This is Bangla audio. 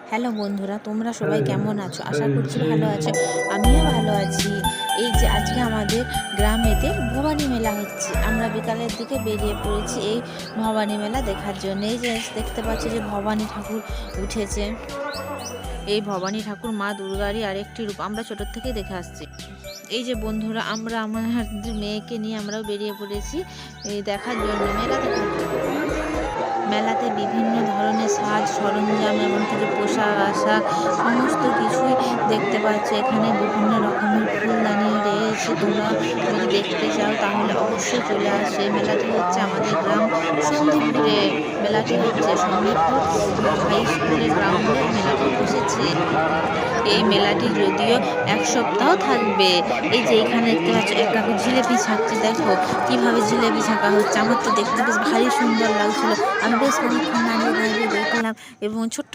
হ্যালো বন্ধুরা, তোমরা সবাই কেমন আছো? আশা করছি ভালো আছো। আমিও ভালো আছি। এই যে আজকে আমাদের গ্রামেতে ভবানী মেলা হচ্ছে। আমরা বিকালের দিকে বেরিয়ে পড়েছি এই ভবানী মেলা দেখার জন্য। এই যে দেখতে পাচ্ছ যে ভবানী ঠাকুর উঠেছে। এই ভবানী ঠাকুর মা দুর্গারই আরেকটি রূপ। আমরা ছোটোর থেকেই দেখে আসছি। এই যে বন্ধুরা, আমরা আমার মেয়েকে নিয়ে আমরাও বেরিয়ে পড়েছি এই দেখার জন্য, মেলা দেখার জন্য। মেলাতে বিভিন্ন ধরনের সাজ সরঞ্জাম এমনকি যে পোশাক আশাক সমস্ত কিছুই দেখতে পাচ্ছ। এখানে বিভিন্ন রকমের ফুলদানিও রয়েছে। তোমরা যদি দেখতে চাও তাহলে অবশ্যই চলে আসে। মেলাটি হচ্ছে আমাদের গ্রাম সন্দীপুরে। মেলাটি হচ্ছে সন্দীপুর হাই স্কুলের গ্রাউন্ডে মেলাটি বসেছে। এই মেলাটি যদিও এক সপ্তাহ থাকবে। এই যে এখানে দেখতে পাচ্ছ এক কাকু জিলেপি ছাড়ছে। দেখো কিভাবে জিলেপি ছাঁকা হচ্ছে। আমার তো দেখতে বেশ ভারী সুন্দর লাগছিল। আমি বেশ অনেকক্ষণ দাঁড়িয়ে দাঁড়িয়ে দেখলাম এবং ছোট্ট